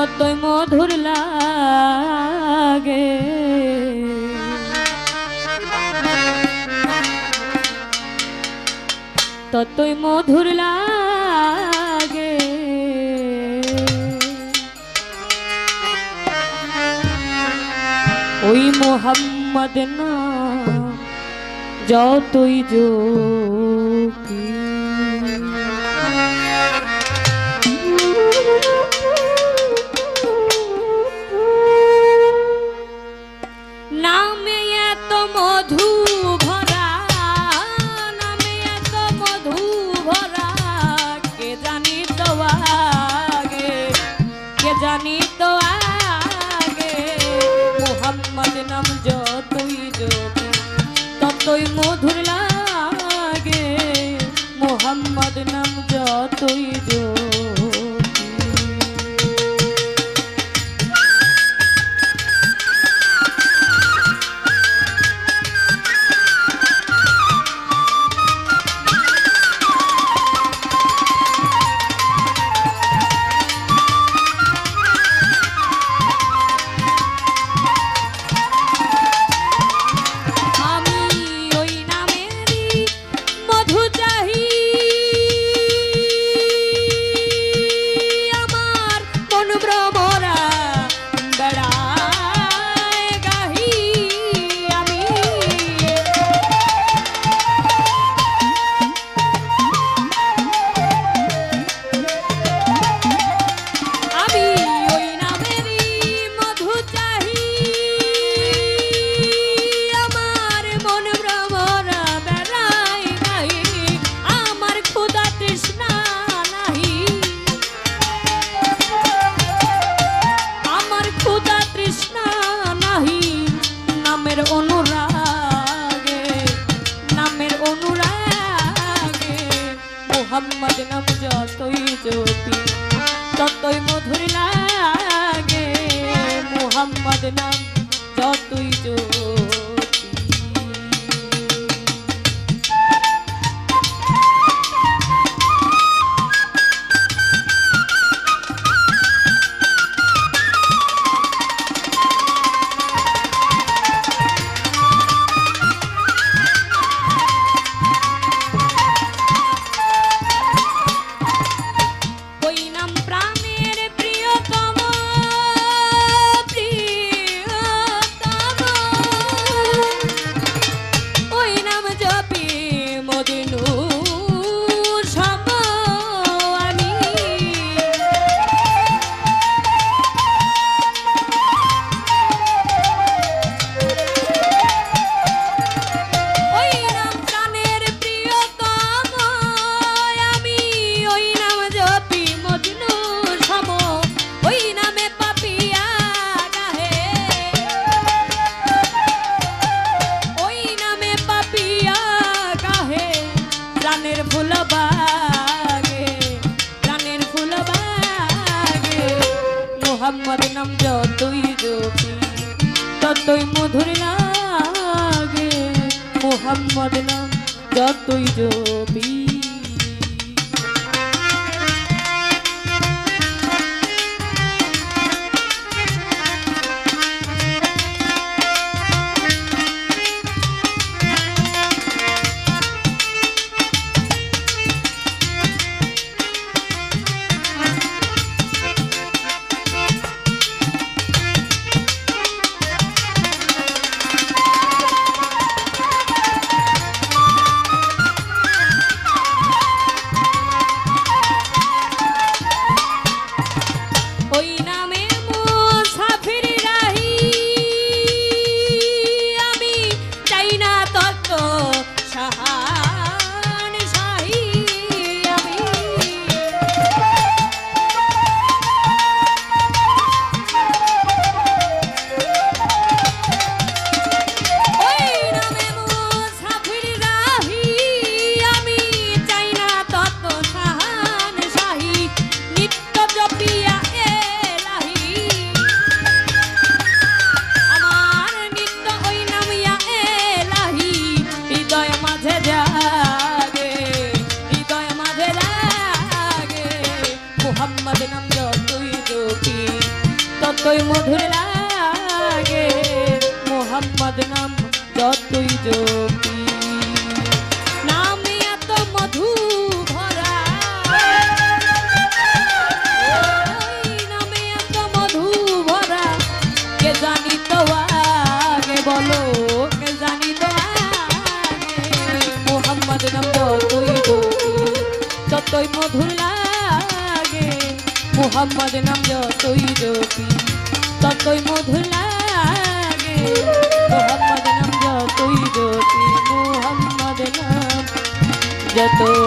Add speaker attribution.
Speaker 1: ততই মধুর লাগে। ততই মধুর লাগে। ওই মোহাম্মদ নাম যতই জপি। নামে এত মধু ভরা, নামে এত মধু ভরা, কে জানি তো আগে, কে জানি তো আগে। মোহাম্মদ নাম যতই জপি ততই মধুর লাগে। মোহাম্মদ নাম যতই জপি। মোহাম্মদ নাম যতই জপি ততই মধুর লাগে। মোহাম্মদ নাম যতই জপি। মোহাম্মদ নাম যতই জপি ততই মধুর লাগে। মোহাম্মদ নাম যতই জপি। ততই মধুর লাগে মোহাম্মদ নাম যতই জপি নামে এত মধু ভরা ওই নামে এত মধু ভরা কে জানি তো আগে বলো কে জানি তো আগে মোহাম্মদ নাম যতই জপি ততই মধুর লাগে মোহাম্মদ নাম যতই জপি ততই মধুর লাগে মোহাম্মদ নাম যতই জপি মোহাম্মদ নাম যতই